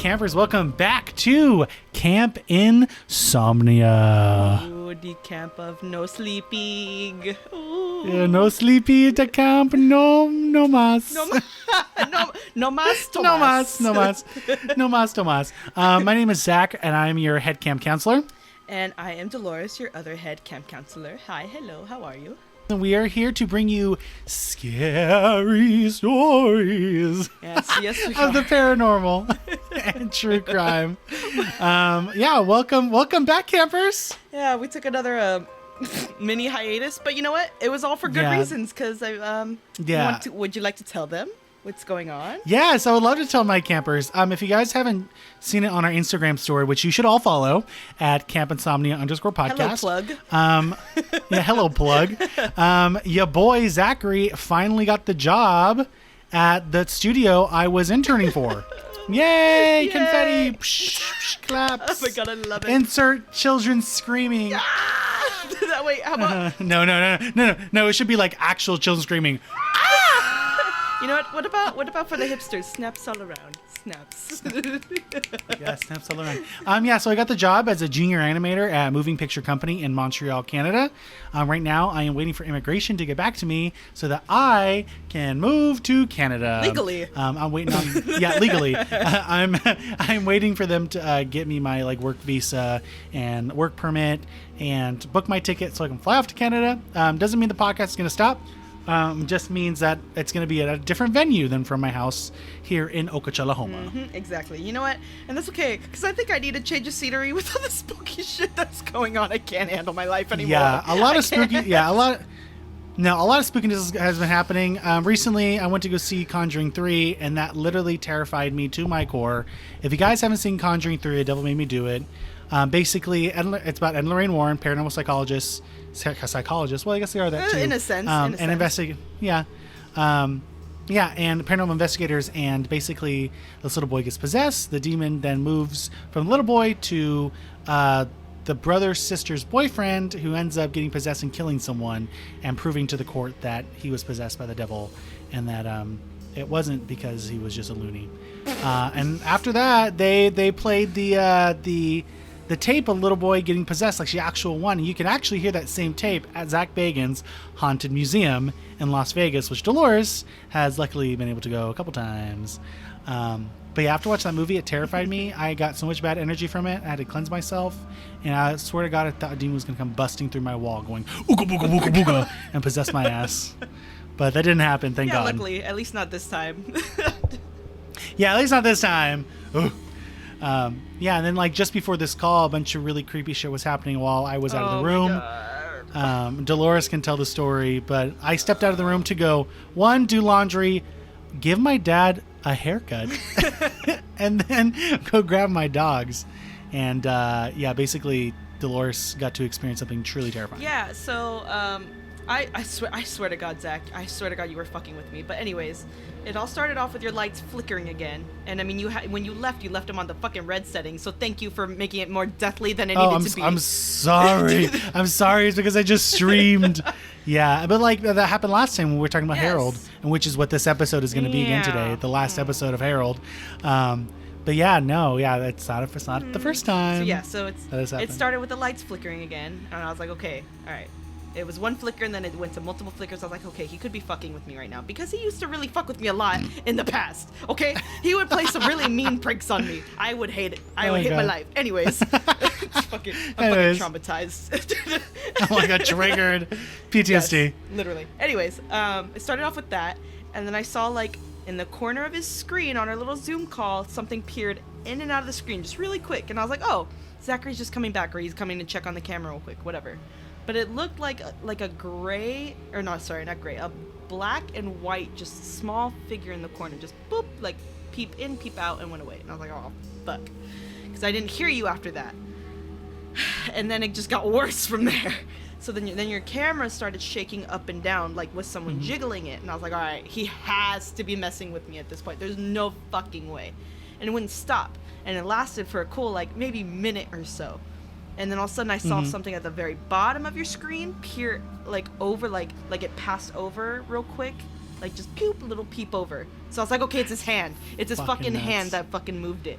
campers, welcome back to Camp Insomnia. Ooh, the camp of no sleeping. Ooh. Yeah, no sleepy at the camp, no mas. No mas, Tomas. No mas, Tomas. My name is Zach, and I'm your head camp counselor. And I am Dolores, your other head camp counselor. Hi, hello, how are you? And we are here to bring you scary stories Yes, we of the paranormal and true crime. Welcome back, campers. Yeah, we took another mini hiatus, but you know what? It was all for good reasons, because would you like to tell them what's going on? Yes, I would love to tell my campers. If you guys haven't seen it on our Instagram story, which you should all follow at campinsomnia_podcast. Hello, plug. Hello, plug. Your boy Zachary finally got the job at the studio I was interning for. Yay! Yay! Confetti! Psh, claps. Oh my god, I love it. Insert children screaming. Wait, how about... No. It should be like actual children screaming. You know what? What about for the hipsters? Snaps all around. Snaps. Yeah, snaps all around. So I got the job as a junior animator at a moving picture company in Montreal, Canada. Right now, I am waiting for immigration to get back to me so that I can move to Canada Legally. I'm waiting on legally. I'm waiting for them to get me my work visa and work permit and book my ticket so I can fly off to Canada. Doesn't mean the podcast is going to stop. Just means that it's going to be at a different venue than from my house here in Okachalahoma. Mm-hmm, exactly. You know what? And that's okay, because I think I need a change of scenery with all the spooky shit that's going on. I can't handle my life anymore. Yeah, a lot of spookiness has been happening. Recently, I went to go see Conjuring 3, and that literally terrified me to my core. If you guys haven't seen Conjuring 3, The Devil Made Me Do It. Basically, it's about Ed and Lorraine Warren, paranormal psychologists. Well, I guess they are that too. In a sense. And investigate. Yeah. And paranormal investigators. And basically, this little boy gets possessed. The demon then moves from the little boy to the brother's sister's boyfriend, who ends up getting possessed and killing someone, and proving to the court that he was possessed by the devil, and that it wasn't because he was just a loony. And after that, they played the tape of little boy getting possessed, like the actual one. And you can actually hear that same tape at Zach Bagan's Haunted Museum in Las Vegas, which Dolores has luckily been able to go a couple times. But yeah, after watching that movie, it terrified me. I got so much bad energy from it. I had to cleanse myself. And I swear to God, I thought a demon was going to come busting through my wall going, ooga booga booga booga, and possess my ass. But that didn't happen, thank God. Luckily, at least not this time. Yeah, at least not this time. And then just before this call, a bunch of really creepy shit was happening while I was out of the room. Dolores can tell the story, but I stepped out of the room to go, one, do laundry, give my dad a haircut, and then go grab my dogs. And basically Dolores got to experience something truly terrifying. Yeah, so I swear to God, Zach, I swear to God you were fucking with me. But anyways, it all started off with your lights flickering again. And I mean, when you left them on the fucking red setting. So thank you for making it more deathly than it needed to be. I'm sorry. I'm sorry. It's because I just streamed. Yeah, but that happened last time when we were talking about Herald, and which is what this episode is going to be again today, the last episode of Herald. But it's not the first time. So it started with the lights flickering again, and I was like, okay, all right. It was one flicker, and then it went to multiple flickers. I was like, okay, he could be fucking with me right now, because he used to really fuck with me a lot in the past. Okay, he would play some really mean pranks on me. I would hate it. I would hate my life. Anyways, I'm fucking traumatized. Oh my God, triggered PTSD. Yes, literally. Anyways, it started off with that, and then I saw in the corner of his screen on our little Zoom call, something peered in and out of the screen just really quick, and I was like, oh, Zachary's just coming back, or he's coming to check on the camera real quick, whatever. But it looked like a gray, or not gray, a black and white, just small figure in the corner, just boop, peep in, peep out, and went away. And I was like, oh, fuck. Because I didn't hear you after that. And then it just got worse from there. So then your camera started shaking up and down, with someone jiggling it. And I was like, all right, he has to be messing with me at this point. There's no fucking way. And it wouldn't stop. And it lasted for a cool, maybe minute or so. And then all of a sudden I saw something at the very bottom of your screen peer over, like it passed over real quick, just a little peep over. So I was like, okay, it's his hand. It's his fucking hand that fucking moved it.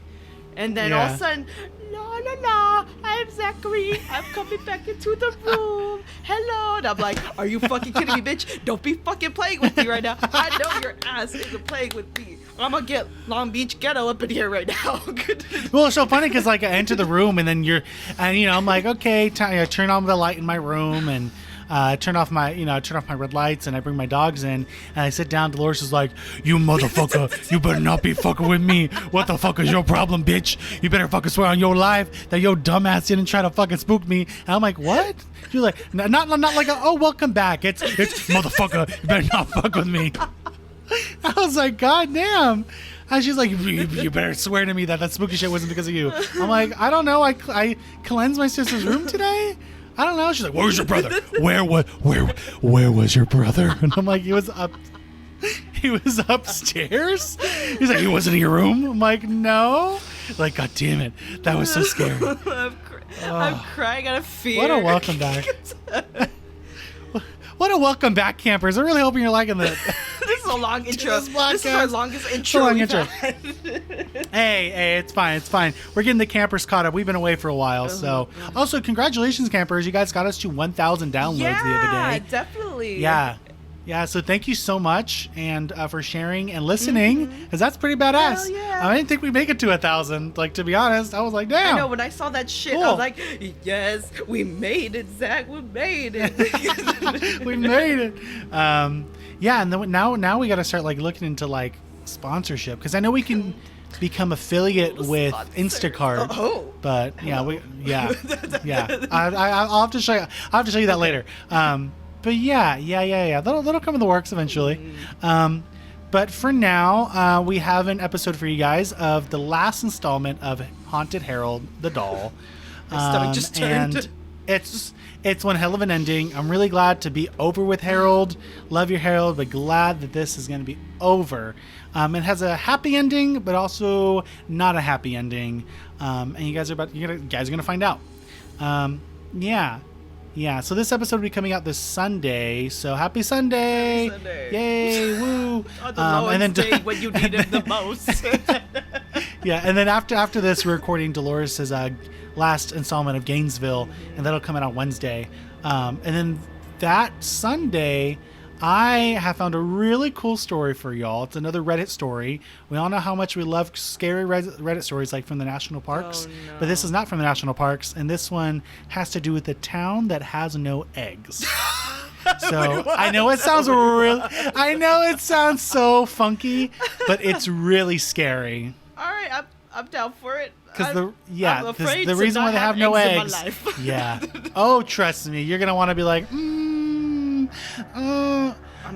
And then all of a sudden, la la la, I'm Zachary. I'm coming back into the room. Hello. And I'm like, are you fucking kidding me, bitch? Don't be fucking playing with me right now. I know your ass isn't playing with me. I'm gonna get Long Beach Ghetto up in here right now. Well, it's so funny because like I enter the room and then I'm like, okay, turn on the light in my room and turn off my red lights and I bring my dogs in and I sit down. Dolores is like, you motherfucker, you better not be fucking with me. What the fuck is your problem, bitch? You better fucking swear on your life that your dumbass didn't try to fucking spook me. And I'm like, what? She's like, not like, oh, welcome back. It's motherfucker, you better not fuck with me. I was like, God damn. And she's like, you better swear to me that spooky shit wasn't because of you. I'm like, I don't know. I cleansed my sister's room today. I don't know. She's like, where's your brother? Where was your brother? And I'm like, he was upstairs. He's like, he wasn't in your room. I'm like, no. Like, God damn it. That was so scary. I'm crying out of fear. What a welcome back. What a welcome back, campers. I'm really hoping you're liking this. This is a long intro. This is our longest intro. Hey, it's fine. We're getting the campers caught up. We've been away for a while, so. Also, congratulations, campers. You guys got us to 1,000 downloads the other day. Yeah, definitely. Yeah, so thank you so much and for sharing and listening, because that's pretty badass. Hell yeah. I didn't think we'd make it to 1,000. Like, to be honest, I was like, damn. I know, when I saw that shit, I was like, yes, we made it, Zach. We made it. We made it. Yeah, and then now we got to start like looking into like sponsorship, because I know we can become affiliate with Instacart. But yeah, I'll have to show you. I'll have to show you that later. But yeah. That'll come in the works eventually. But for now, we have an episode for you guys of the last installment of Haunted Herald, the doll. My stomach just turned. And it's one hell of an ending. I'm really glad to be over with Herald. Love your Herald, but glad that this is going to be over. It has a happy ending, but also not a happy ending. And you guys are going to find out. Yeah, so this episode will be coming out this Sunday. So happy Sunday! Happy Sunday. Yay! Woo! On the lowest day when you need it the most. Yeah, and then after this, we're recording Dolores' last installment of Gainesville, and that'll come out on Wednesday. And then that Sunday, I have found a really cool story for y'all. It's another Reddit story. We all know how much we love scary Reddit stories, like from the national parks. Oh, no. But this is not from the national parks, and this one has to do with a town that has no eggs. So I know it sounds so funky, but it's really scary. All right, I'm down for it. Because the reason why they have no eggs. Yeah. Oh, trust me, you're gonna want to be like, I'm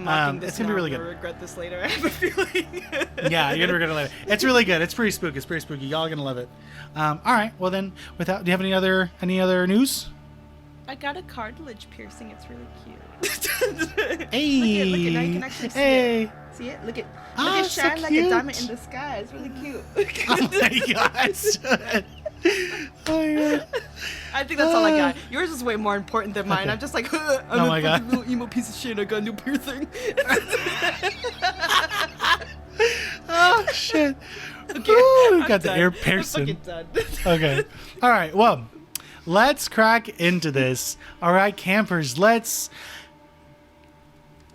marking this. It's gonna be really good. I'm gonna regret this later. I have a feeling. Yeah, you're gonna regret it later. It's really good. It's pretty spooky. Y'all are gonna love it. All right. Well then, do you have any other news? I got a cartilage piercing. It's really cute. Hey. Look it. Now you can actually see it. See it? Look it shine so like a diamond in the sky. It's really cute. Oh my gosh. Oh my god. I think that's all I got. Yours is way more important than mine. Okay. I'm just like, I'm a fucking little emo piece of shit. I got a new piercing. Oh shit. Okay, ooh, got the ear piercing. I'm fucking done. Okay. All right. Well, let's crack into this. All right, campers. Let's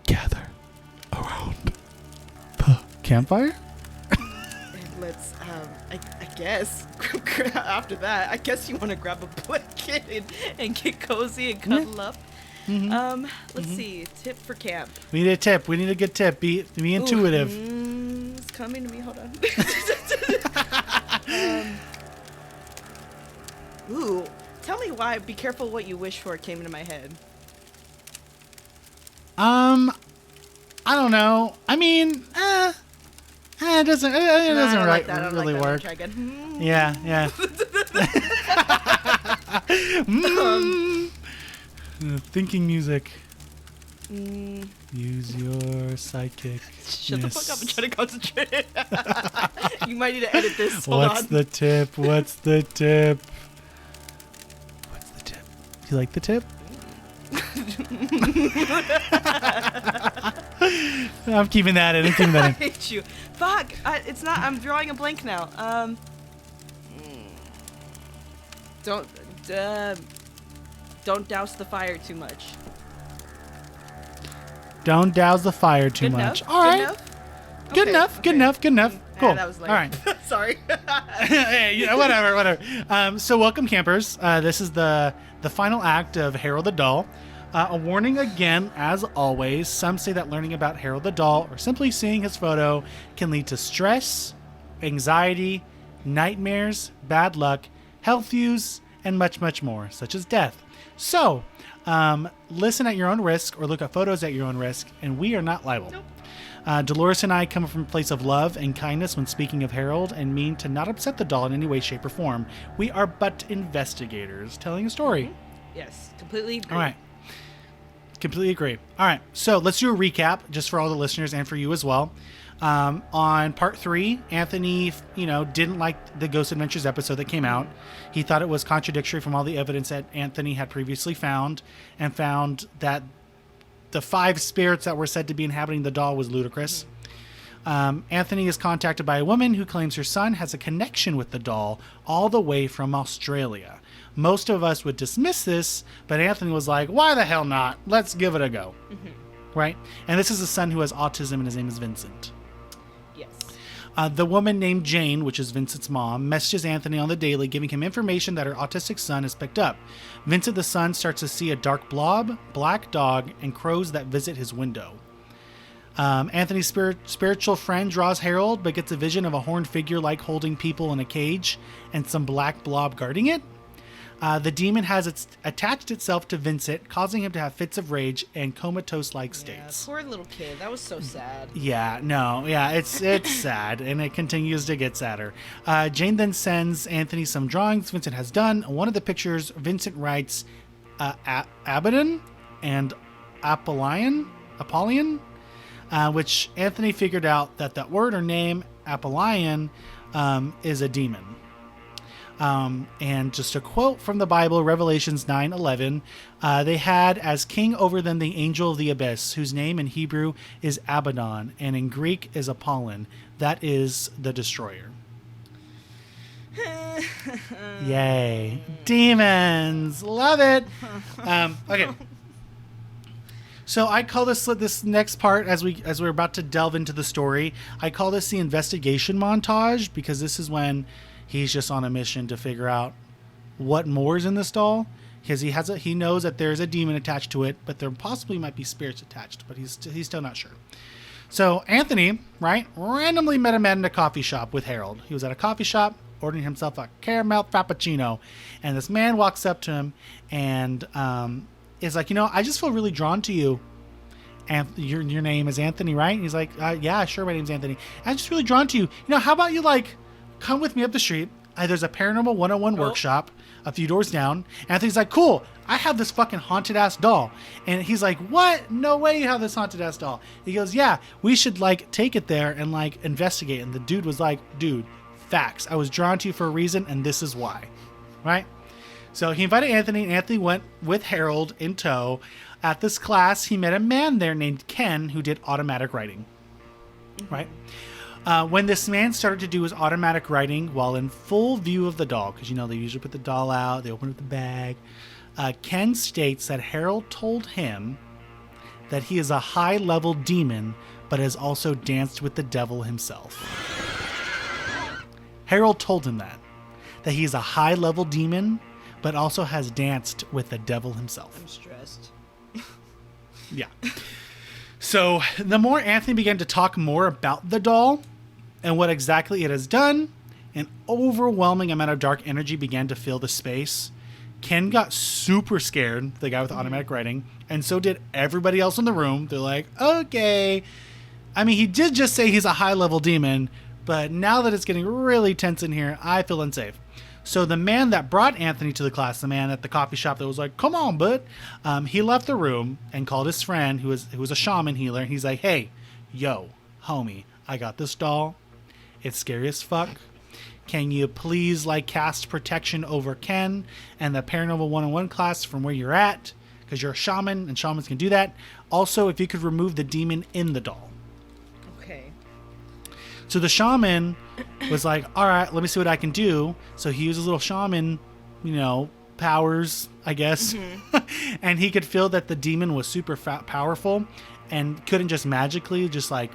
gather around the campfire. And let's, I guess, after that, I guess you want to grab a blanket and get cozy and cuddle up. Mm-hmm. Let's see. Tip for camp. We need a tip. We need a good tip. Be intuitive. It's coming to me. Hold on. Tell me why. Be careful what you wish for came into my head. I don't know. I mean, it doesn't really work. Try again. Yeah. Thinking music. Use your psychic. Shut the fuck up and try to concentrate. You might need to edit this. What's the tip? Do you like the tip? I'm keeping that in. I hate you. Fuck. It's not. I'm drawing a blank now. Don't uh, don't douse the fire too much. Don't douse the fire too Good much. enough? All right. Good enough? Good Okay, enough. Good okay. enough. Good enough. Cool. That was lame. All right. Sorry. Hey, yeah, whatever. So welcome, campers. This is the final act of Herald the Doll. A warning again, as always. Some say that learning about Herald the Doll or simply seeing his photo can lead to stress, anxiety, nightmares, bad luck, health views, and much, much more, such as death. So, listen at your own risk or look at photos at your own risk, and we are not liable. Nope. Dolores and I come from a place of love and kindness when speaking of Herald and mean to not upset the doll in any way, shape, or form. We are but investigators telling a story. Yes, completely agree. All right. Completely agree. All right. So let's do a recap just for all the listeners and for you as well. On part 3, Anthony, didn't like the Ghost Adventures episode that came out. He thought it was contradictory from all the evidence that Anthony had previously found and found that the 5 spirits that were said to be inhabiting the doll was ludicrous. Anthony is contacted by a woman who claims her son has a connection with the doll all the way from Australia. Most of us would dismiss this, but Anthony was like, why the hell not? Let's give it a go. Right? And this is a son who has autism, and his name is Vincent. Yes. The woman named Jane, which is Vincent's mom, messages Anthony on the daily, giving him information that her autistic son has picked up. Vincent, the son, starts to see a dark blob, black dog, and crows that visit his window. Anthony's spiritual friend draws Herald, but gets a vision of a horned figure like holding people in a cage and some black blob guarding it. The demon has attached itself to Vincent, causing him to have fits of rage and comatose-like states. Poor little kid. That was so sad. It's sad, and it continues to get sadder. Jane then sends Anthony some drawings Vincent has done. On one of the pictures, Vincent writes Abbadon and Apollyon, which Anthony figured out that word or name, Apollyon, is a demon. And just a quote from the Bible, Revelations 9:11, they had as king over them the angel of the abyss, whose name in Hebrew is Abbadon, and in Greek is Apollyon. That is the destroyer. Yay. Demons. Love it. Okay. So I call this next part, as we're about to delve into the story, I call this the investigation montage, because this is when he's just on a mission to figure out what more is in this doll, because he knows that there's a demon attached to it, but there possibly might be spirits attached, but he's still not sure. So Anthony, right, randomly met a man in a coffee shop with Herald. He was at a coffee shop ordering himself a caramel frappuccino, and this man walks up to him and is like, I just feel really drawn to you. And your name is Anthony, right? And he's like, yeah, sure, my name's Anthony. I'm just really drawn to you. How about you come with me up the street? There's a paranormal 101 workshop a few doors down. Anthony's like, cool, I have this fucking haunted ass doll. And he's like, what? No way you have this haunted ass doll. He goes, yeah, we should take it there and investigate. And the dude was like, dude, facts. I was drawn to you for a reason, and this is why. Right? So he invited Anthony, and Anthony went with Herald in tow. At this class, he met a man there named Ken who did automatic writing. Right? When this man started to do his automatic writing while in full view of the doll, because they usually put the doll out, they open up the bag, Ken states that Herald told him that he is a high-level demon, but has also danced with the devil himself. Herald told him that he is a high-level demon, but also has danced with the devil himself. I'm stressed. Yeah. So the more Anthony began to talk more about the doll and what exactly it has done, an overwhelming amount of dark energy began to fill the space. Ken got super scared, the guy with the automatic writing, and so did everybody else in the room. They're like, okay. I mean, he did just say he's a high-level demon, but now that it's getting really tense in here, I feel unsafe. So the man that brought Anthony to the class, the man at the coffee shop that was like, come on, bud, he left the room and called his friend who was a shaman healer. And he's like, hey, yo, homie, I got this doll. It's scary as fuck. Can you please cast protection over Ken and the Paranormal 101 class from where you're at? Because you're a shaman and shamans can do that. Also, if you could remove the demon in the doll. Okay. So the shaman was like, all right, let me see what I can do. So he used his little shaman powers, I guess. And he could feel that the demon was super powerful and couldn't just magically just like,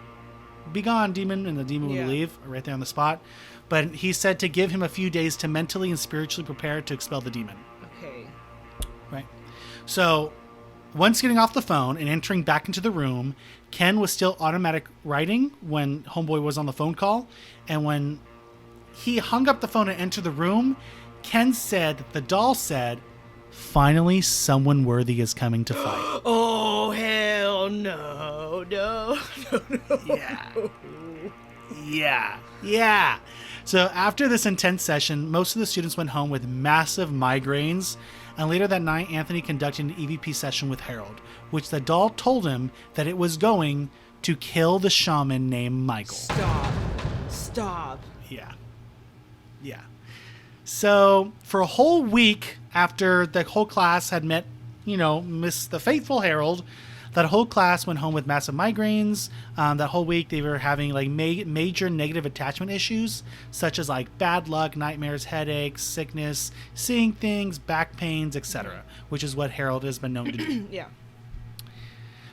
be gone, demon, and the demon would leave right there on the spot. But he said to give him a few days to mentally and spiritually prepare to expel the demon. Okay. Right. So once getting off the phone and entering back into the room, Ken was still automatic writing when Homeboy was on the phone call. And when he hung up the phone and entered the room, Ken said that the doll said, "Finally, someone worthy is coming to fight." Oh, hell no. No. Yeah. So after this intense session, most of the students went home with massive migraines. And later that night, Anthony conducted an EVP session with Herald, which the doll told him that it was going to kill the shaman named Michael. Stop. Yeah. So for a whole week after the whole class had met, Miss the Faithful Herald, that whole class went home with massive migraines. That whole week they were having like major negative attachment issues, such as like bad luck, nightmares, headaches, sickness, seeing things, back pains, etc., which is what Herald has been known to do. Yeah.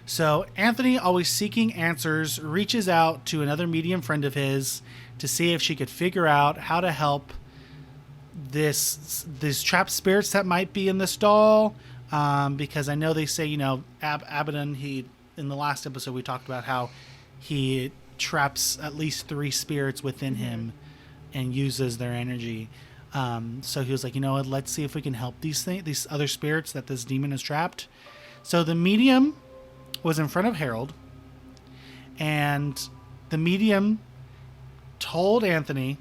So Anthony, always seeking answers, reaches out to another medium friend of his to see if she could figure out how to help these trapped spirits that might be in this doll. Because I know they say, Abbadon, in the last episode we talked about how he traps at least 3 spirits within him and uses their energy. So he was like, what, let's see if we can help these other spirits that this demon has trapped. So the medium was in front of Herald, and the medium told Anthony,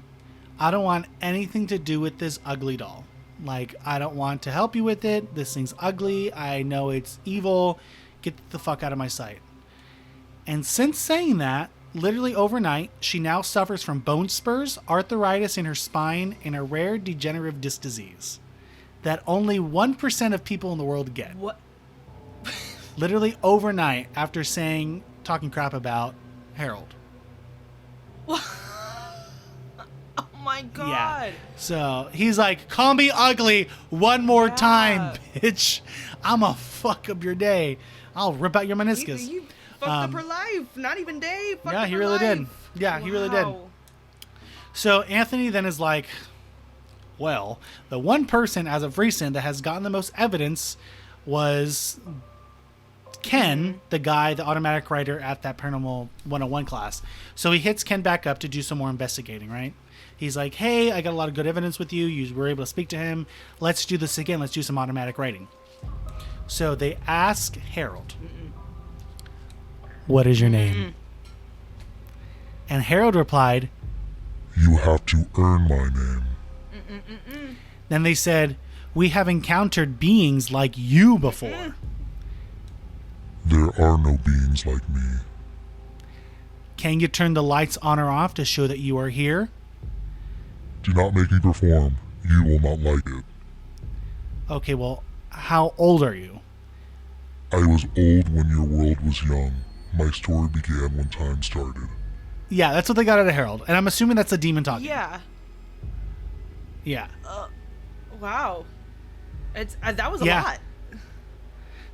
"I don't want anything to do with this ugly doll. Like, I don't want to help you with it. This thing's ugly. I know it's evil. Get the fuck out of my sight." And since saying that, literally overnight, she now suffers from bone spurs, arthritis in her spine, and a rare degenerative disc disease that only 1% of people in the world get. What? Literally overnight after talking crap about Herald. What? Oh my god. Yeah. So he's like, "Call me ugly one more time, bitch. I'ma fuck up your day. I'll rip out your meniscus." He fucked up her life. Not even day. Yeah, he really did. Yeah, he really did. So Anthony then is like, well, the one person as of recent that has gotten the most evidence was Ken, the automatic writer at that Paranormal 101 class. So he hits Ken back up to do some more investigating, right? He's like, "Hey, I got a lot of good evidence with you. You were able to speak to him. Let's do this again. Let's do some automatic writing." So they ask Herald, "What is your name?" And Herald replied, "You have to earn my name." Then they said, "We have encountered beings like you before." "There are no beings like me." "Can you turn the lights on or off to show that you are here?" "Do not make me perform. You will not like it." "Okay, well, how old are you?" "I was old when your world was young. My story began when time started." Yeah, that's what they got out of Herald. And I'm assuming that's a demon talking. Yeah. Yeah. Wow. That was a lot.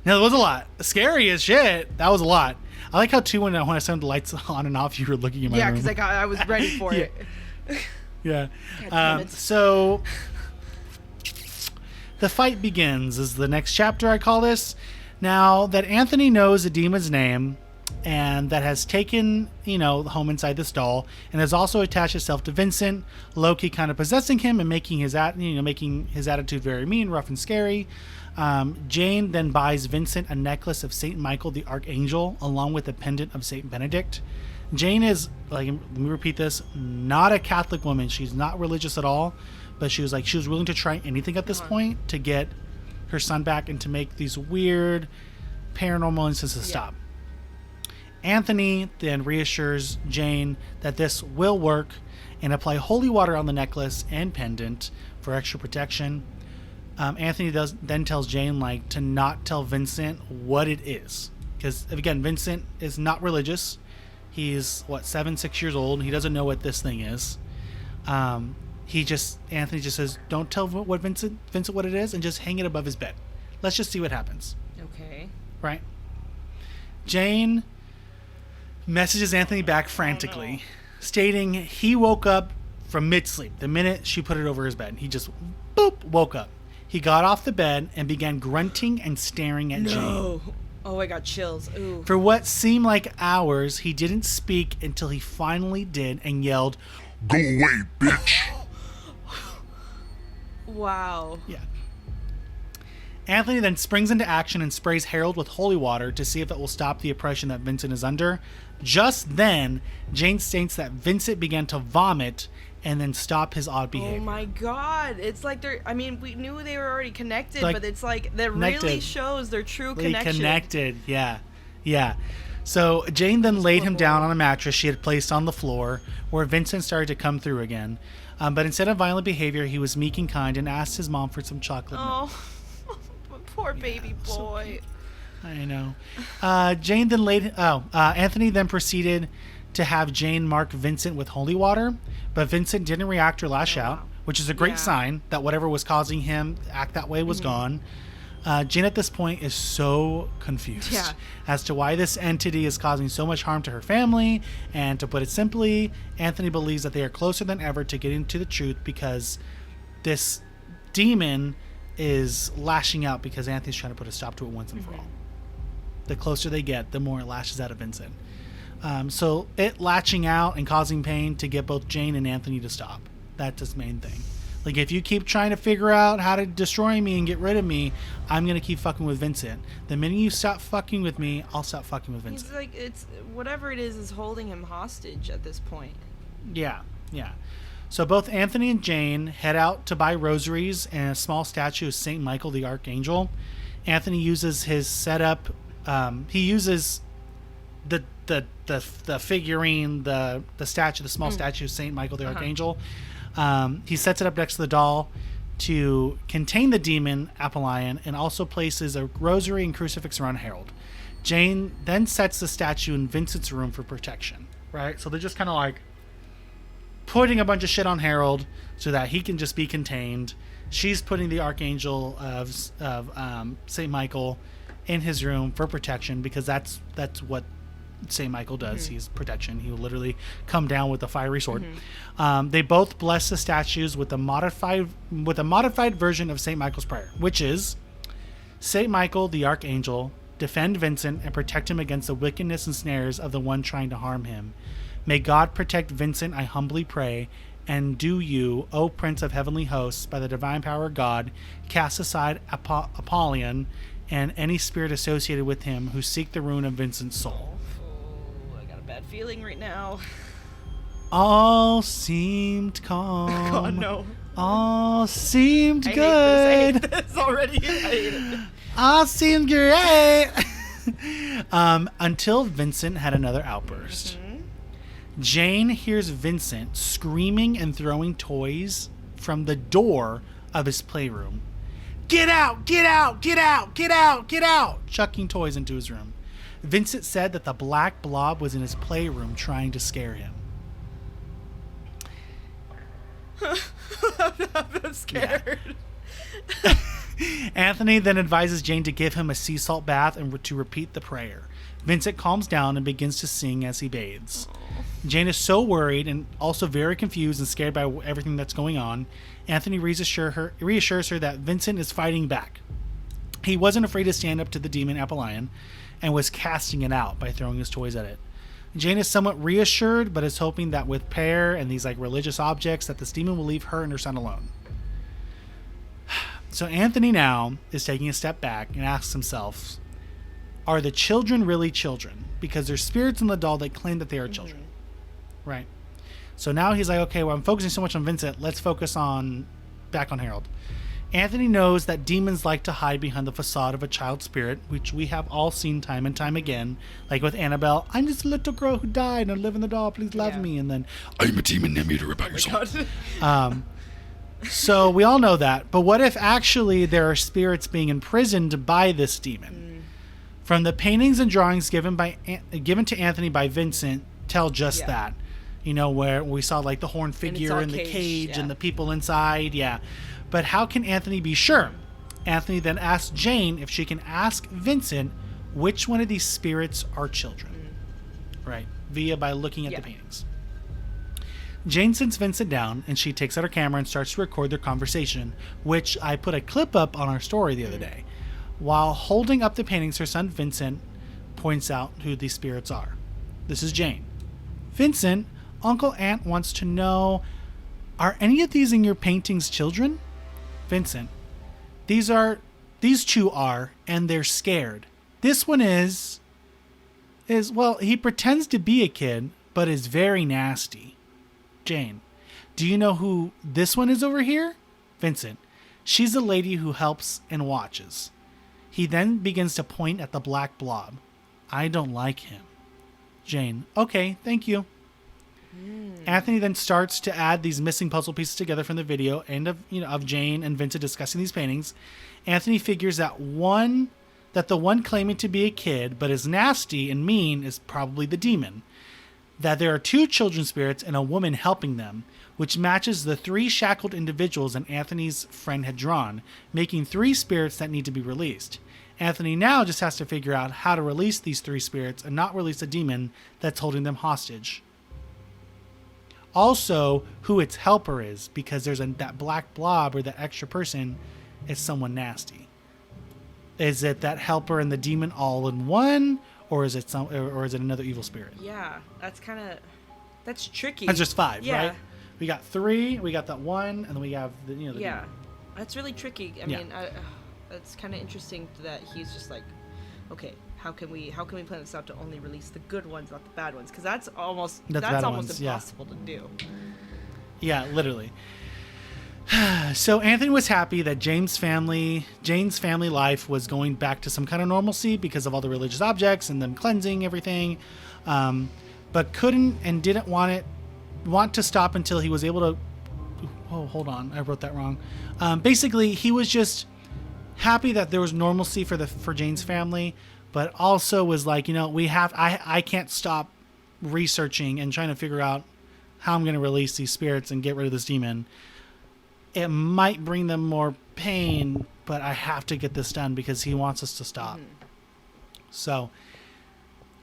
No, it was a lot. Scary as shit. That was a lot. I like how, too, when I turned the lights on and off, you were looking in my room. Yeah, because I was ready for it. Yeah. So the fight begins is the next chapter, I call this. Now that Anthony knows the demon's name and that has taken, home inside this doll and has also attached itself to Vincent, low-key kind of possessing him and making his attitude very mean, rough and scary. Jane then buys Vincent a necklace of Saint Michael the Archangel along with a pendant of Saint Benedict. Jane is, let me repeat this, not a Catholic woman. She's not religious at all, but she was willing to try anything at this point to get her son back and to make these weird paranormal instances stop. Anthony then reassures Jane that this will work and apply holy water on the necklace and pendant for extra protection. Anthony then tells Jane to not tell Vincent what it is, because again, Vincent is not religious. He's 6 years old. He doesn't know what this thing is. Anthony just says, don't tell Vincent what it is, and just hang it above his bed. Let's just see what happens. Okay. Right? Jane messages Anthony back frantically, stating he woke up from mid-sleep the minute she put it over his bed. He just, boop, woke up. He got off the bed and began grunting and staring at Jane. Oh, I got chills. Ooh. For what seemed like hours, he didn't speak until he finally did and yelled, Go away, bitch! Wow. Yeah. Anthony then springs into action and sprays Herald with holy water to see if it will stop the oppression that Vincent is under. Just then, Jane states that Vincent began to vomit and then stop his odd behavior. Oh my god. It's like they're, I mean, we knew they were already connected, Like, but it's like that really shows their true connection. Connected, yeah. Yeah. So Jane then laid him down on a mattress she had placed on the floor, where Vincent started to come through again. But instead of violent behavior, he was meek and kind and asked his mom for some chocolate milk. Oh, poor baby boy. So I know. Jane then Anthony then proceeded to have Jane mark Vincent with holy water, but Vincent didn't react or lash out, which is a great sign that whatever was causing him to act that way was gone. Jane at this point is so confused as to why this entity is causing so much harm to her family, and to put it simply, Anthony believes that they are closer than ever to getting to the truth because this demon is lashing out because Anthony's trying to put a stop to it once and for all. The closer they get, the more it lashes out of Vincent. So it latching out and causing pain to get both Jane and Anthony to stop. That's his main thing. Like, if you keep trying to figure out how to destroy me and get rid of me, I'm going to keep fucking with Vincent. The minute you stop fucking with me, I'll stop fucking with Vincent. It's like, it's whatever it is holding him hostage at this point. Yeah. So both Anthony and Jane head out to buy rosaries and a small statue of St. Michael the Archangel. Anthony uses his setup. He uses the figurine, the statue, the small statue of St. Michael the Archangel. He sets it up next to the doll to contain the demon Apollyon, and also places a rosary and crucifix around Herald. Jane then sets the statue in Vincent's room for protection. Right? So they're just kind of like putting a bunch of shit on Herald so that he can just be contained. She's putting the Archangel of St. Michael in his room for protection, because that's what St. Michael does. He's protection. He will literally come down with a fiery sword. They both bless the statues with a modified version of St. Michael's prayer, which is, St. Michael the Archangel, defend Vincent and protect him against the wickedness and snares of the one trying to harm him. May God protect Vincent, I humbly pray, and do you, O Prince of Heavenly Hosts, by the divine power of God, cast aside Apollyon and any spirit associated with him who seek the ruin of Vincent's soul. I got a bad feeling right now. All seemed calm. God, no. All seemed good. I hate this already. I hate it. All seemed great. Until Vincent had another outburst. Jane hears Vincent screaming and throwing toys from the door of his playroom. Get out! Get out! Get out! Get out! Get out! Chucking toys into his room. Vincent said that the black blob was in his playroom trying to scare him. I'm scared. Yeah. Anthony then advises Jane to give him a sea salt bath and to repeat the prayer. Vincent calms down and begins to sing as he bathes. Jane is so worried and also very confused and scared by everything that's going on. Anthony reassures her that Vincent is fighting back. He wasn't afraid to stand up to the demon Apollyon and was casting it out by throwing his toys at it. Jane is somewhat reassured, but is hoping that with prayer and these religious objects that this demon will leave her and her son alone. So Anthony now is taking a step back and asks himself, are the children really children? Because there's spirits in the doll that claim that they are children. Right. So now he's like, okay, well, I'm focusing so much on Vincent. Let's focus back on Herald. Anthony knows that demons like to hide behind the facade of a child spirit, which we have all seen time and time again. Like with Annabelle, I'm just a little girl who died and I live in the doll. Please love me. And then, I'm a demon named to rip out your soul. So we all know that. But what if actually there are spirits being imprisoned by this demon? From the paintings and drawings given to Anthony by Vincent tell just that. You know, where we saw like the horn figure all in the caged, cage yeah. and the people inside. Yeah. But how can Anthony be sure? Anthony then asks Jane if she can ask Vincent which one of these spirits are children. Right. By looking at the paintings. Jane sits Vincent down, and she takes out her camera and starts to record their conversation, which I put a clip up on our story the other day. While holding up the paintings, her son Vincent points out who these spirits are. This is Jane. Vincent, Uncle Ant wants to know, are any of these in your paintings children? Vincent, these two are, and they're scared. This one is, well, he pretends to be a kid, but is very nasty. Jane, do you know who this one is over here? Vincent, she's the lady who helps and watches. He then begins to point at the black blob. I don't like him. Jane, okay, thank you. Anthony then starts to add these missing puzzle pieces together from the video and of Jane and Vincent discussing these paintings. Anthony figures that the one claiming to be a kid but is nasty and mean is probably the demon. That there are two children spirits and a woman helping them, which matches the 3 shackled individuals that Anthony's friend had drawn, making 3 spirits that need to be released. Anthony now just has to figure out how to release these 3 spirits and not release a demon that's holding them hostage. Also, who its helper is, because there's that black blob or that extra person is someone nasty. Is it that helper and the demon all in one? Or is it another evil spirit? Yeah, that's tricky. That's just 5, yeah. right? We got 3, we got that 1, and then we have the yeah, demon. that's really tricky. I mean, it's kind of interesting that he's just like, okay, how can we plan this out to only release the good ones, not the bad ones? Because that's almost impossible to do. Yeah, literally. So Anthony was happy that Jane's family life was going back to some kind of normalcy because of all the religious objects and them cleansing everything, but couldn't and didn't want to stop until he was able to. Oh, hold on, I wrote that wrong. Basically, he was just happy that there was normalcy for Jane's family, but also was like, I can't stop researching and trying to figure out how I'm going to release these spirits and get rid of this demon. It might bring them more pain, but I have to get this done because he wants us to stop. So,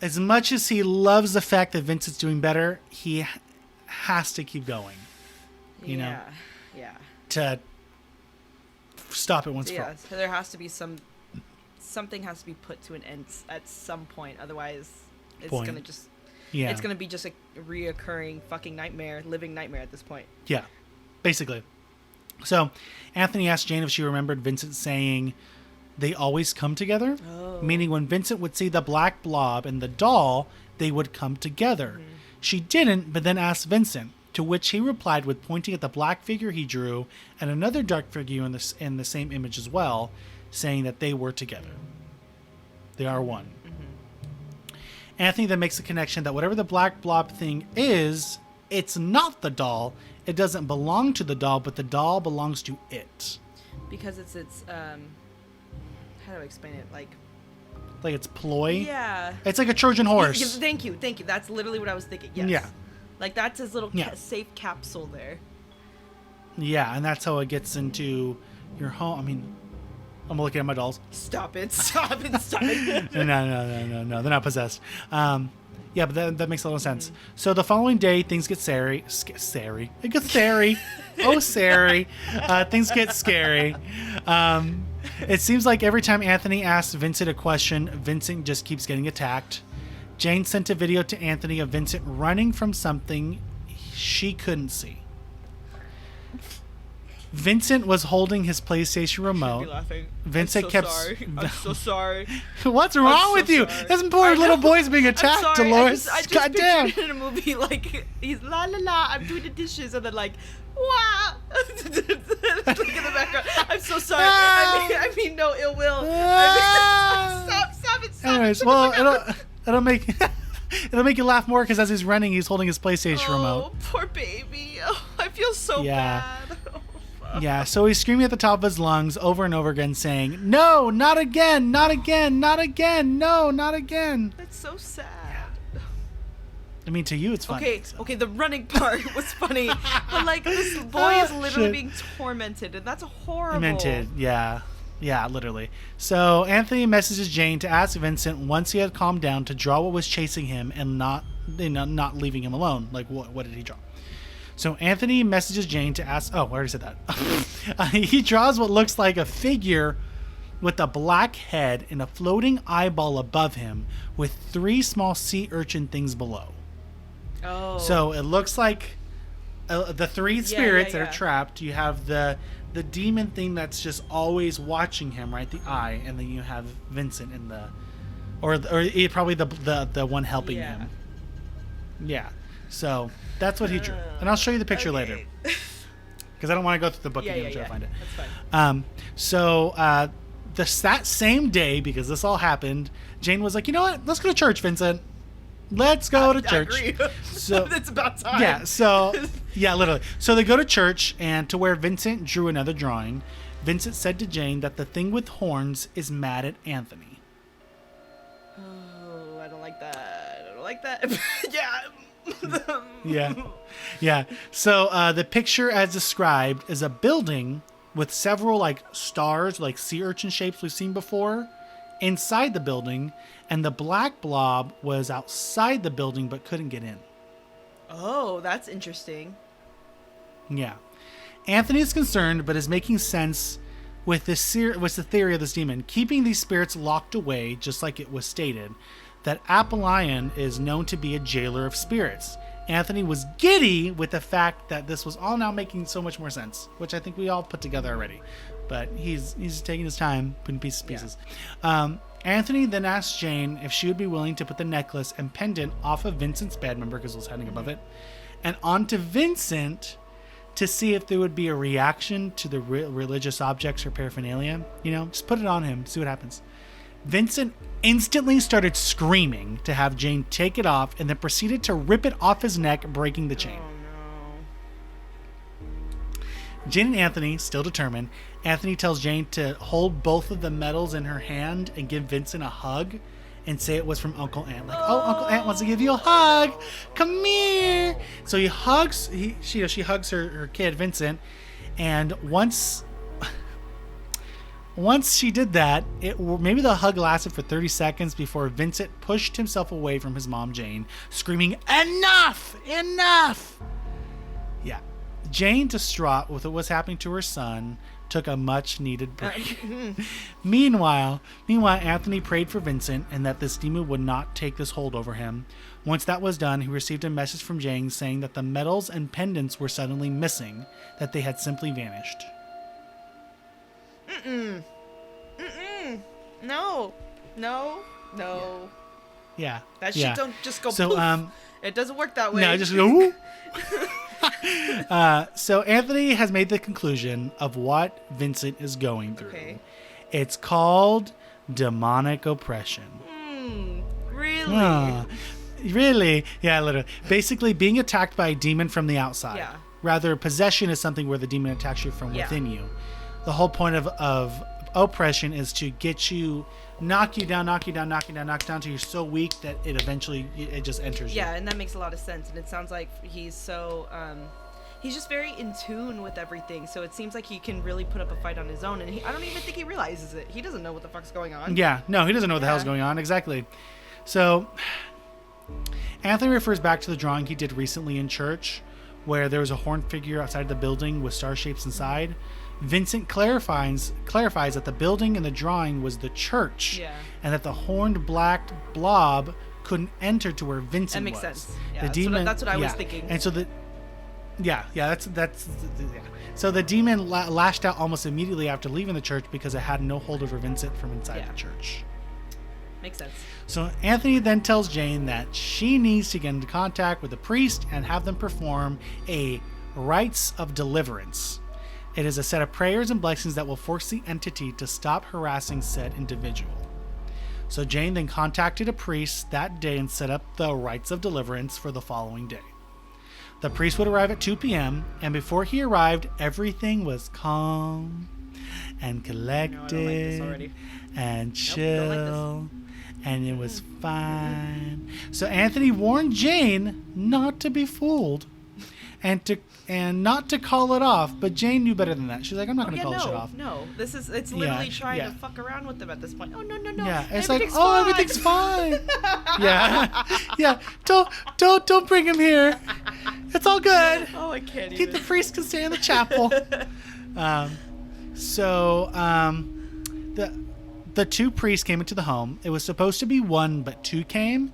as much as he loves the fact that Vincent's doing better, he has to keep going. Yeah. To stop it once for all. Yeah, so there has to be something has to be put to an end at some point. Otherwise, it's gonna just it's gonna be just a reoccurring fucking living nightmare at this point. Yeah, basically. So, Anthony asked Jane if she remembered Vincent saying they always come together, meaning when Vincent would see the black blob and the doll, they would come together. She didn't, but then asked Vincent, to which he replied with pointing at the black figure he drew and another dark figure in the same image as well, saying that they were together. They are one. Anthony then makes the connection that whatever the black blob thing is, it's not the doll. It doesn't belong to the doll, but the doll belongs to it. Because it's how do I explain it? Like it's ploy? Yeah. It's like a Trojan horse. Thank you. That's literally what I was thinking. Yes. Yeah. Like that's his little safe capsule there. Yeah, and that's how it gets into your home. I mean, I'm looking at my dolls. Stop it. No, they're not possessed. Yeah, but that makes a lot of sense. So the following day, things get scary. It gets scary. Oh, scary. Things get scary. It seems like every time Anthony asks Vincent a question, Vincent just keeps getting attacked. Jane sent a video to Anthony of Vincent running from something she couldn't see. Vincent was holding his PlayStation remote. Vincent kept. I'm so sorry. What's wrong with you? This poor little boy's being attacked, Dolores. I just Goddamn. pictured it in a movie like he's la la la. I'm doing the dishes and then like wow. Look in the background. I'm so sorry. I mean no ill will. Stop it. Anyways, well it'll make you laugh more because as he's running, he's holding his PlayStation remote. Oh, poor baby. Oh, I feel so bad. Yeah, so he's screaming at the top of his lungs over and over again saying, "No, not again, not again, not again, no, not again." That's so sad. I mean, to you, it's funny. Okay, so. okay, the running part was funny, but like this boy is literally being tormented, and that's horrible. Tormented, yeah, literally. So Anthony messages Jane to ask Vincent once he had calmed down to draw what was chasing him and not not leaving him alone. Like what did he draw? So Anthony messages Jane to ask. Oh, I already said that. He draws what looks like a figure with a black head and a floating eyeball above him, with 3 small sea urchin things below. Oh. So it looks like the 3 spirits that yeah. are trapped. You have the demon thing that's just always watching him, right? The eye, and then you have Vincent in the, or probably the one helping him. Yeah. So that's what he drew, and I'll show you the picture later, because I don't want to go through the book again to find it. That's fine. That same day, because this all happened, Jane was like, you know what? Let's go to church, Vincent. Let's go to church. I agree. So it's about time. Yeah, so literally. So they go to church, and to where Vincent drew another drawing, Vincent said to Jane that the thing with horns is mad at Anthony. Oh, I don't like that. Yeah. So the picture as described is a building with several like stars, like sea urchin shapes we've seen before, inside the building, and the black blob was outside the building but couldn't get in. Oh, that's interesting. Yeah. Anthony is concerned, but is making sense with the theory of this demon, keeping these spirits locked away, just like it was stated, that Apollyon is known to be a jailer of spirits. Anthony was giddy with the fact that this was all now making so much more sense, which I think we all put together already. But he's taking his time putting pieces. Anthony then asked Jane if she would be willing to put the necklace and pendant off of Vincent's bed, remember, because it was hanging above it, and onto Vincent to see if there would be a reaction to the religious objects or paraphernalia. You know, just put it on him, see what happens. Vincent instantly started screaming to have Jane take it off, and then proceeded to rip it off his neck, breaking the chain. Oh, no. Jane and Anthony, still determined, Anthony tells Jane to hold both of the medals in her hand and give Vincent a hug and say it was from Uncle Ant. Like, oh, Uncle Ant wants to give you a hug. Come here. So he hugs, she hugs her kid, Vincent, and once she did that, maybe the hug lasted for 30 seconds before Vincent pushed himself away from his mom, Jane, screaming, "Enough! Enough!" Yeah. Jane, distraught with what was happening to her son, took a much-needed break. Meanwhile, Anthony prayed for Vincent and that this demon would not take this hold over him. Once that was done, he received a message from Jane saying that the medals and pendants were suddenly missing, that they had simply vanished. No. Yeah. That shit don't just go so, poof. It doesn't work that way. No, just go. So Anthony has made the conclusion of what Vincent is going through. Okay. It's called demonic oppression. Really? Really? Yeah, literally. Basically, being attacked by a demon from the outside. Yeah. Rather, possession is something where the demon attacks you from within you. The whole point of oppression is to get you, knock you down till you're so weak that it eventually it just enters you. Yeah, and that makes a lot of sense. And it sounds like he's so he's just very in tune with everything. So it seems like he can really put up a fight on his own. And I don't even think he realizes it. He doesn't know what the fuck's going on. Yeah, no, he doesn't know what the hell's going on. Exactly. So Anthony refers back to the drawing he did recently in church, where there was a horned figure outside the building with star shapes inside. Vincent clarifies that the building in the drawing was the church, and that the horned black blob couldn't enter to where Vincent was. That makes sense. Yeah, The demon, that's what I was thinking. And so so the demon lashed out almost immediately after leaving the church because it had no hold over Vincent from inside the church. Makes sense. So Anthony then tells Jane that she needs to get into contact with the priest and have them perform a rites of deliverance. It is a set of prayers and blessings that will force the entity to stop harassing said individual. So Jane then contacted a priest that day and set up the rites of deliverance for the following day. The priest would arrive at 2 p.m., and before he arrived, everything was calm and collected and chill and it was fine. So Anthony warned Jane not to be fooled and not to call it off, but Jane knew better than that. She's like, I'm not going to call this shit off. No, it's literally trying to fuck around with them at this point. Oh, no. Yeah, it's like, everything's fine. yeah. Don't bring him here. It's all good. Oh, I can't The priest can stay in the chapel. The two priests came into the home. It was supposed to be one, but two came.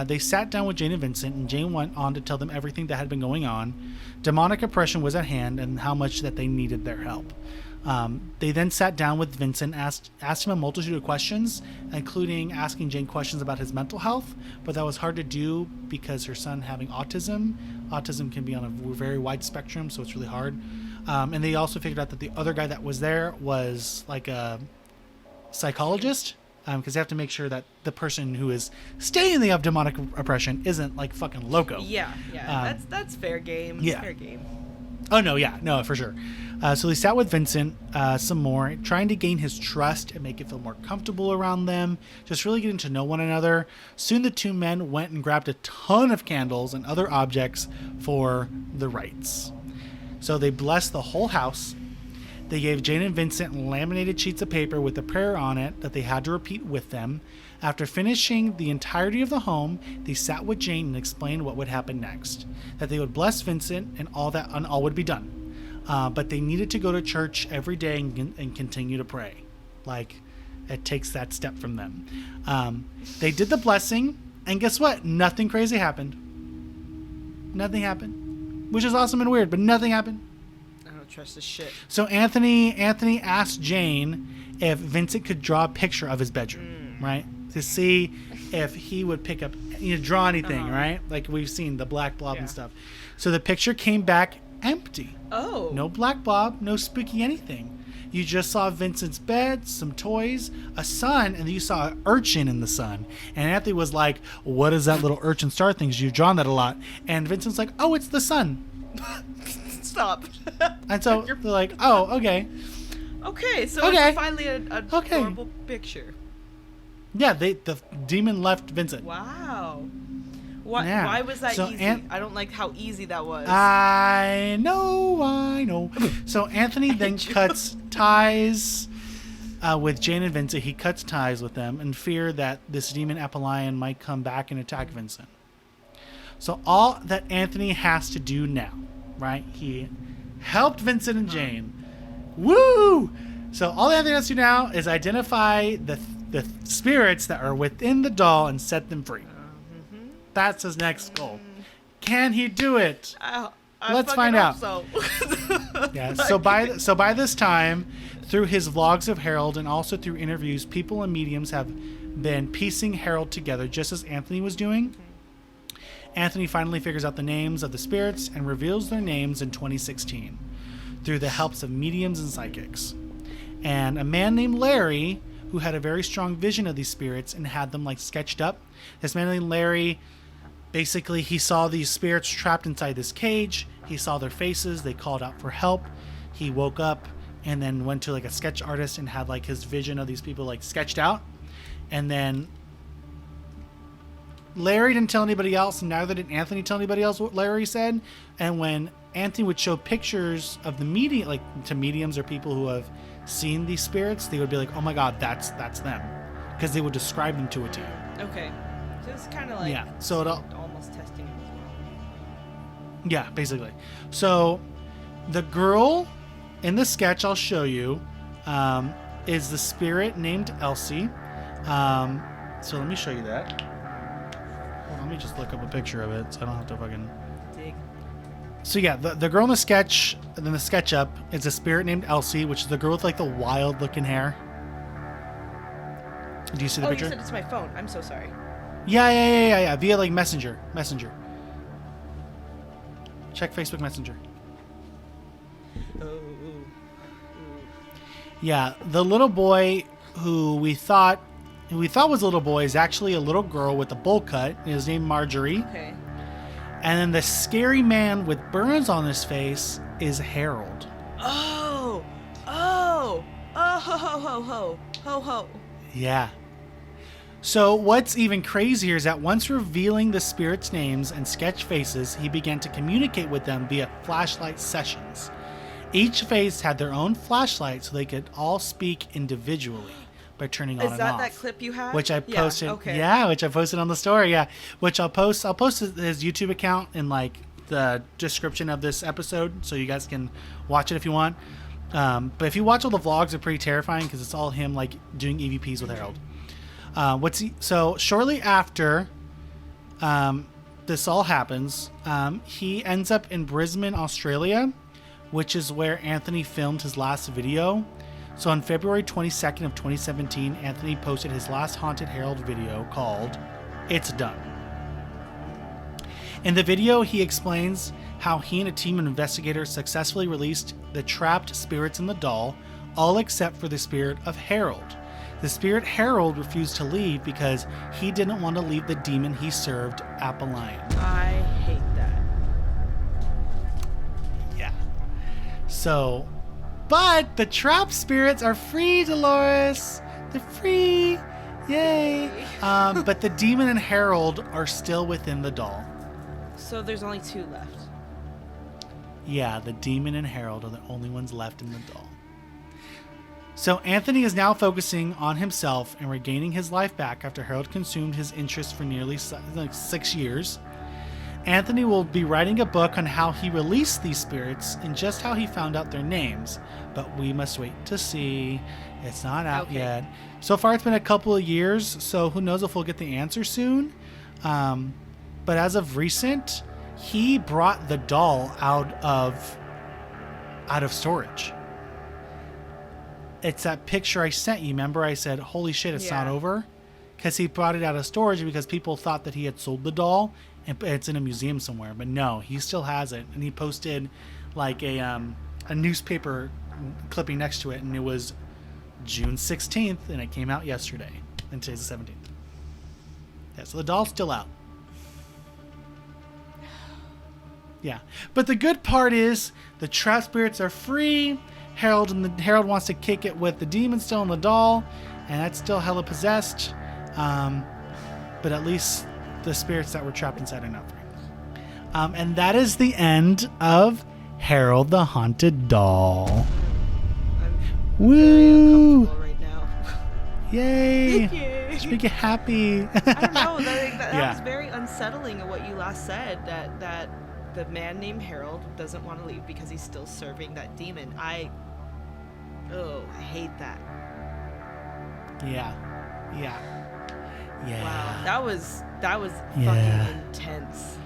They sat down with Jane and Vincent, and Jane went on to tell them everything that had been going on. Demonic oppression was at hand, and how much that they needed their help. They then sat down with Vincent, asked him a multitude of questions, including asking Jane questions about his mental health, but that was hard to do because her son having autism. Autism can be on a very wide spectrum, so it's really hard. And they also figured out that the other guy that was there was like a psychologist, because they have to make sure that the person who is staying the of demonic oppression isn't like fucking loco. Yeah. That's fair game. Yeah. Fair game. Oh, no, for sure. So they sat with Vincent some more, trying to gain his trust and make it feel more comfortable around them, just really getting to know one another. Soon the two men went and grabbed a ton of candles and other objects for the rites. So they blessed the whole house. They gave Jane and Vincent laminated sheets of paper with a prayer on it that they had to repeat with them. After finishing the entirety of the home, they sat with Jane and explained what would happen next. That they would bless Vincent and all would be done. But they needed to go to church every day and continue to pray. Like, it takes that step from them. They did the blessing, and guess what? Nothing crazy happened. Nothing happened. Which is awesome and weird, but nothing happened. Trust this shit. So Anthony asked Jane if Vincent could draw a picture of his bedroom, right? To see if he would pick up, draw anything, right? Like we've seen the black blob and stuff. So the picture came back empty. Oh. No black blob, no spooky anything. You just saw Vincent's bed, some toys, a sun, and you saw an urchin in the sun. And Anthony was like, what is that little urchin star thing? You've drawn that a lot. And Vincent's like, oh, it's the sun. Stop. And so they're like, oh, okay. Okay, so it's finally a adorable picture. Yeah, the demon left Vincent. Wow. Why was that easy? I don't like how easy that was. I know. So Anthony then cuts ties with Jane and Vincent. He cuts ties with them in fear that this demon Apollyon might come back and attack Vincent. So all that Anthony has to do now, right? He helped Vincent and Jane. Woo! So all Anthony has to do now is identify the spirits that are within the doll and set them free. That's his next goal. Can he do it? Let's find out. So. Yeah. So by this time, through his vlogs of Herald and also through interviews, people and mediums have been piecing Herald together, just as Anthony was doing. Anthony finally figures out the names of the spirits and reveals their names in 2016 through the helps of mediums and psychics. And a man named Larry, who had a very strong vision of these spirits and had them like sketched up. This man named Larry, basically he saw these spirits trapped inside this cage. He saw their faces. They called out for help. He woke up and then went to like a sketch artist and had like his vision of these people like sketched out. And then Larry didn't tell anybody else, and neither did Anthony tell anybody else what Larry said. And when Anthony would show pictures of the medium, like to mediums or people who have seen these spirits, they would be like, "Oh my God, that's them," because they would describe them to a T. Okay, so it's kind of like so it almost testing it as well. Yeah, basically. So the girl in the sketch I'll show you is the spirit named Elsie. So let me show you that. Let me just look up a picture of it so I don't have to fucking dig. So yeah, the girl in the sketch, and then the sketch up, is a spirit named Elsie, which is the girl with like the wild looking hair. Do you see the picture? Oh, you said it's my phone. I'm so sorry. Yeah. Via like Messenger. Check Facebook Messenger. Yeah, the little boy who we thought was a little boy is actually a little girl with a bowl cut. His name Marjorie. Okay. And then the scary man with burns on his face is Herald. Oh, ho. Yeah. So what's even crazier is that once revealing the spirits' names and sketch faces, he began to communicate with them via flashlight sessions. Each face had their own flashlight so they could all speak individually by turning on and off. Is that clip you have? Which I posted. Yeah, okay. Yeah, which I posted on the story. Yeah, which I'll post his YouTube account in like the description of this episode, so you guys can watch it if you want. But if you watch all the vlogs, they're pretty terrifying because it's all him like doing EVPs with Herald. So shortly after this all happens, he ends up in Brisbane, Australia, which is where Anthony filmed his last video. So on February 22nd of 2017, Anthony posted his last Haunted Herald video called It's Done. In the video, he explains how he and a team of investigators successfully released the trapped spirits in the doll, all except for the spirit of Herald. The spirit Herald refused to leave because he didn't want to leave the demon he served, Apollyon. I hate that. Yeah. So, but the trapped spirits are free, Dolores. They're free. Yay. But the demon and Herald are still within the doll. So there's only 2 left. Yeah, the demon and Herald are the only ones left in the doll. So Anthony is now focusing on himself and regaining his life back after Herald consumed his interest for nearly 6 years. Anthony will be writing a book on how he released these spirits and just how he found out their names, but we must wait to see. It's not out yet. So far it's been a couple of years, so who knows if we'll get the answer soon. But as of recent, he brought the doll out of storage. It's that picture I sent you. Remember I said, holy shit, it's not over? Because he brought it out of storage because people thought that he had sold the doll and it's in a museum somewhere. But no, he still has it. And he posted like a newspaper clipping next to it, and it was June 16th, and it came out yesterday. And today's the 17th. Yeah, so the doll's still out. Yeah, but the good part is the trap spirits are free. Herald wants to kick it with the demon still in the doll, and that's still hella possessed. But at least the spirits that were trapped inside are not free. And that is the end of Herald the Haunted Doll. I'm very uncomfortable right now. Yay! Yay. Just make you happy. I don't know. That was very unsettling of what you last said. That the man named Herald doesn't want to leave because he's still serving that demon. I hate that. Yeah. Wow, that was fucking intense.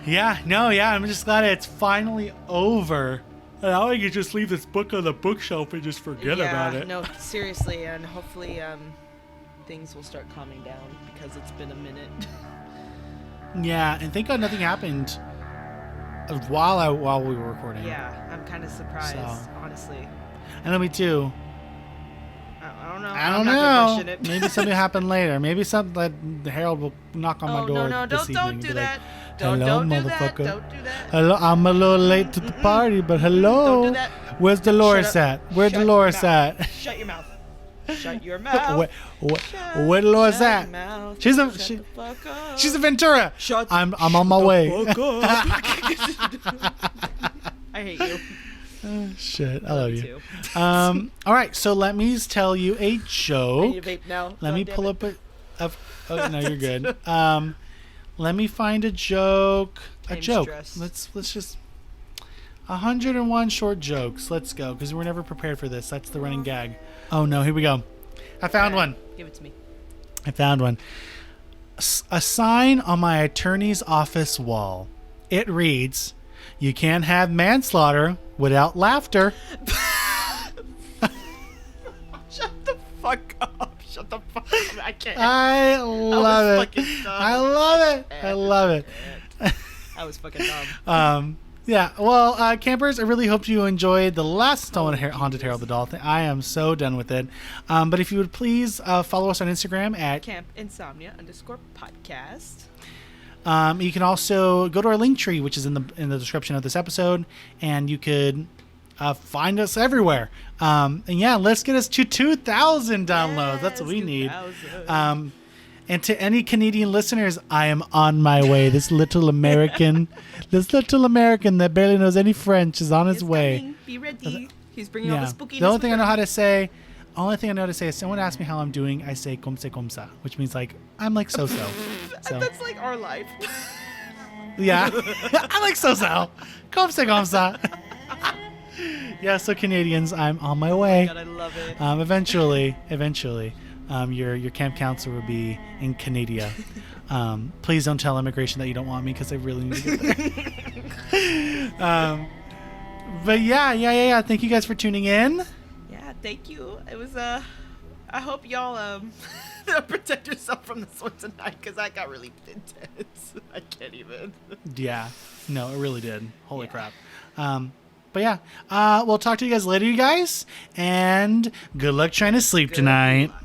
I'm just glad it's finally over. Now I can just leave this book on the bookshelf and just forget about it. No, seriously, and hopefully things will start calming down because it's been a minute. Yeah, and thank God nothing happened while we were recording. Yeah, I'm kind of surprised, honestly. I know, me too. I don't know. I don't I'm not know. gonna question it. Maybe something happened later. Maybe something that the Herald will knock on my door. No, this don't evening do and be that. Like, Don't hello, do that. motherfucker. Don't do that. Hello, I'm a little late to the party, but hello. Don't do that. Where's Dolores Shut up. at? Where's Shut Dolores your mouth. at? Shut your mouth. Shut your mouth. Where Dolores Shut at? your mouth. She's Shut the fuck up. she's a Ventura. I'm on my way. I hate you. Shit, I love you. Too. All right, so let me tell you a joke. I need a vape now. Let me pull up oh no, you're good. Let me find a joke. I'm joke. stressed. Let's just 101 short jokes. Let's go, because we're never prepared for this. That's the running gag. Oh no, here we go. I found one. Give it to me. I found one. A sign on my attorney's office wall. It reads, "You can't have manslaughter without laughter." Shut the fuck up. Shut the fuck up. I can't. I love it. fucking dumb. I love it. I love it. I was fucking dumb. Yeah, well, campers, I really hope you enjoyed the last installment of Haunted Herald the Doll thing. I am so done with it. But if you would please follow us on Instagram at campinsomnia_podcast. You can also go to our Linktree, which is in the description of this episode, and you could find us everywhere. And yeah, let's get us to 2,000 downloads. That's what we need. 2,000. And to any Canadian listeners, I am on my way. This little American that barely knows any French is on his way. Coming. Be ready. He's bringing all the spookiness. The only thing I with know him. how to say, if someone asks me how I'm doing, I say comme ça, which means like I'm like so. That's like our life. Yeah, I like so. Comme ça. Yeah, so Canadians, I'm on my way. God, I love it. Eventually, your camp counselor will be in Canada. Please don't tell immigration that you don't want me because I really need to get there. But yeah. Thank you guys for tuning in. Yeah, thank you. It was I hope y'all protect yourself from this one tonight because that got really intense. I can't even. Yeah, no, it really did. Holy Yeah. crap. But yeah, we'll talk to you guys later, you guys, and good luck trying to sleep tonight. Luck.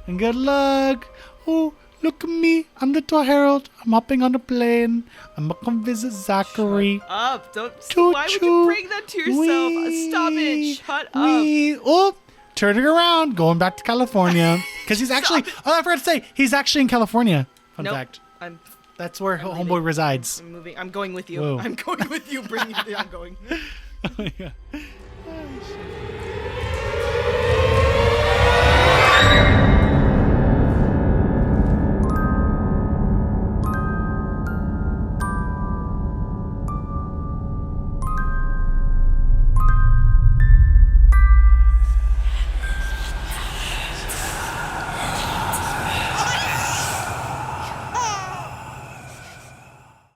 And good luck. Oh, look at me. I'm little Herald. I'm hopping on a plane. I'm gonna come visit Zachary. Up! Don't. Choo Why would choo. you bring that to yourself? Wee. Stop it! Shut up! Oh, turning around, going back to California. Because he's actually, I forgot to say, he's actually in California. Fun Nope. fact. I'm That's where leaving. Homeboy resides. moving. I'm going with you. Whoa. I'm going with you. Bring me. I'm going. Yeah.